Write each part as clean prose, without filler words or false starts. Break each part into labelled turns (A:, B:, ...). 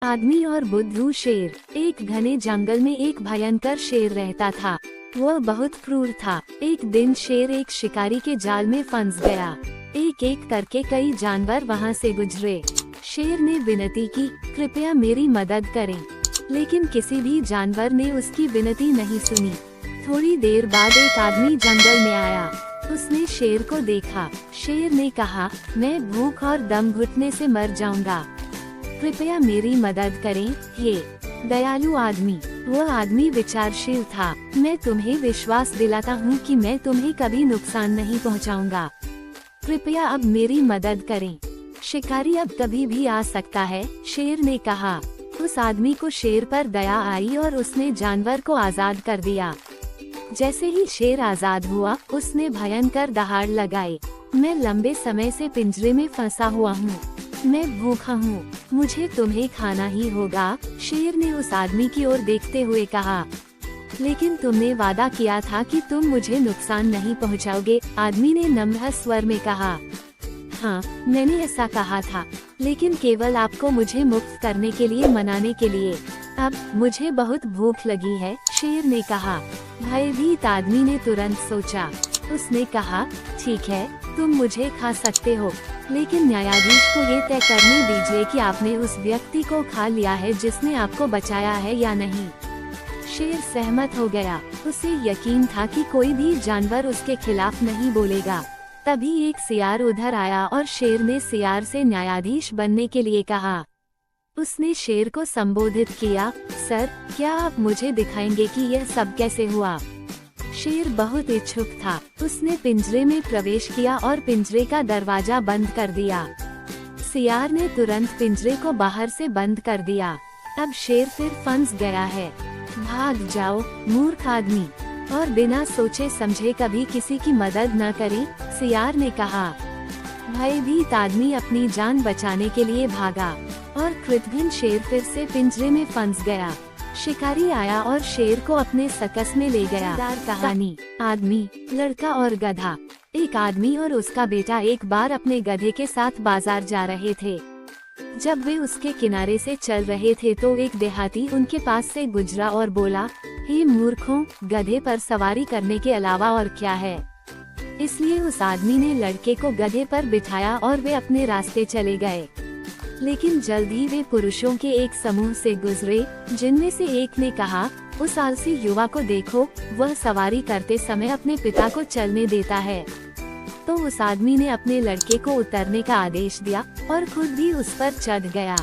A: आदमी और बुद्धू शेर। एक घने जंगल में एक भयंकर शेर रहता था। वह बहुत क्रूर था। एक दिन शेर एक शिकारी के जाल में फंस गया। एक एक करके कई जानवर वहां से गुजरे। शेर ने विनती की, कृपया मेरी मदद करें, लेकिन किसी भी जानवर ने उसकी विनती नहीं सुनी। थोड़ी देर बाद एक आदमी जंगल में आया। उसने शेर को देखा। शेर ने कहा, मैं भूख और दम घुटने से मर जाऊंगा, कृपया मेरी मदद करें, हे दयालु आदमी। वह आदमी विचारशील था। मैं तुम्हें विश्वास दिलाता हूँ कि मैं तुम्हें कभी नुकसान नहीं पहुँचाऊंगा, कृपया अब मेरी मदद करें। शिकारी अब कभी भी आ सकता है, शेर ने कहा। उस आदमी को शेर पर दया आई और उसने जानवर को आजाद कर दिया। जैसे ही शेर आजाद हुआ, उसने भयंकर दहाड़ लगाई। मैं लंबे समय से पिंजरे में फंसा हुआ हूँ, मैं भूखा हूँ, मुझे तुम्हें खाना ही होगा, शेर ने उस आदमी की ओर देखते हुए कहा। लेकिन तुमने वादा किया था कि तुम मुझे नुकसान नहीं पहुँचाओगे, आदमी ने नम्र स्वर में कहा। हाँ, मैंने ऐसा कहा था, लेकिन केवल आपको मुझे मुक्त करने के लिए, मनाने के लिए। अब मुझे बहुत भूख लगी है, शेर ने कहा। भयभीत आदमी ने तुरंत सोचा। उसने कहा, ठीक है, तुम मुझे खा सकते हो, लेकिन न्यायाधीश को ये तय करने दीजिए कि आपने उस व्यक्ति को खा लिया है जिसने आपको बचाया है या नहीं। शेर सहमत हो गया। उसे यकीन था कि कोई भी जानवर उसके खिलाफ नहीं बोलेगा। तभी एक सियार उधर आया और शेर ने सियार से न्यायाधीश बनने के लिए कहा। उसने शेर को संबोधित किया, सर, क्या आप मुझे दिखाएंगे कि यह सब कैसे हुआ? शेर बहुत इच्छुक था। उसने पिंजरे में प्रवेश किया और पिंजरे का दरवाजा बंद कर दिया। सियार ने तुरंत पिंजरे को बाहर से बंद कर दिया। अब शेर फिर फंस गया है। भाग जाओ, मूर्ख आदमी, और बिना सोचे समझे कभी किसी की मदद न करें, सियार ने कहा। भयभीत आदमी अपनी जान बचाने के लिए भागा और कृतघ्न शेर फिर से पिंजरे में फंस गया। शिकारी आया और शेर को अपने सकस में ले गया। कहानी, आदमी, लड़का और गधा। एक आदमी और उसका बेटा एक बार अपने गधे के साथ बाजार जा रहे थे। जब वे उसके किनारे से चल रहे थे तो एक देहाती उनके पास से गुजरा और बोला, हे मूर्खों, गधे पर सवारी करने के अलावा और क्या है? इसलिए उस आदमी ने लड़के को गधे पर बिठाया और वे अपने रास्ते चले गए। लेकिन जल्द ही वे पुरुषों के एक समूह से गुजरे, जिनमें से एक ने कहा, उस आलसी युवा को देखो, वह सवारी करते समय अपने पिता को चलने देता है। तो उस आदमी ने अपने लड़के को उतरने का आदेश दिया और खुद भी उस पर चढ़ गया।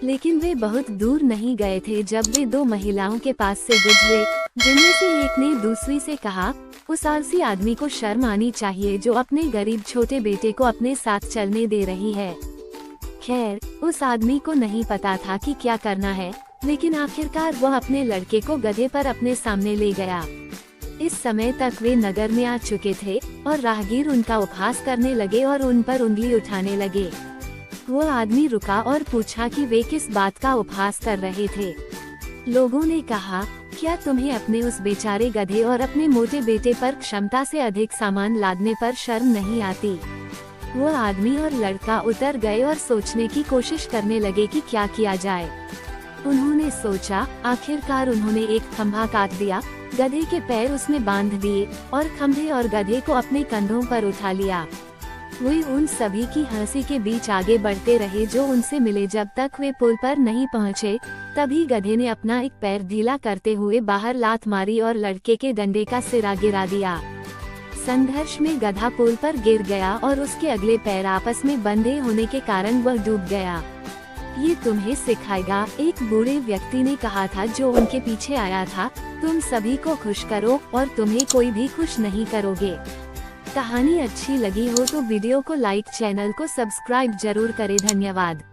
A: लेकिन वे बहुत दूर नहीं गए थे जब वे दो महिलाओं के पास से गुजरे, जिनमें से एक ने दूसरी से कहा, उस आलसी आदमी को शर्म आनी चाहिए जो अपने गरीब छोटे बेटे को अपने साथ चलने दे रही है। खैर, उस आदमी को नहीं पता था कि क्या करना है, लेकिन आखिरकार वह अपने लड़के को गधे पर अपने सामने ले गया। इस समय तक वे नगर में आ चुके थे और राहगीर उनका उपहास करने लगे और उन पर उंगली उठाने लगे। वो आदमी रुका और पूछा कि वे किस बात का उपहास कर रहे थे। लोगों ने कहा, क्या तुम्हें अपने उस बेचारे गधे और अपने मोटे बेटे पर क्षमता से अधिक सामान लादने पर शर्म नहीं आती? वो आदमी और लड़का उतर गए और सोचने की कोशिश करने लगे कि क्या किया जाए। उन्होंने सोचा, आखिरकार उन्होंने एक खंभा काट दिया, गधे के पैर उसमें बांध दिए और खंभे और गधे को अपने कंधों पर उठा लिया। वे उन सभी की हंसी के बीच आगे बढ़ते रहे जो उनसे मिले जब तक वे पुल पर नहीं पहुंचे। तभी गधे ने अपना एक पैर ढीला करते हुए बाहर लात मारी और लड़के के डंडे का सिरा गिरा दिया। संघर्ष में गधा पुल पर गिर गया और उसके अगले पैर आपस में बंधे होने के कारण वह डूब गया। ये तुम्हें सिखाएगा, एक बूढ़े व्यक्ति ने कहा था जो उनके पीछे आया था, तुम सभी को खुश करो और तुम्हें कोई भी खुश नहीं करोगे। कहानी अच्छी लगी हो तो वीडियो को लाइक, चैनल को सब्सक्राइब जरूर करें। धन्यवाद।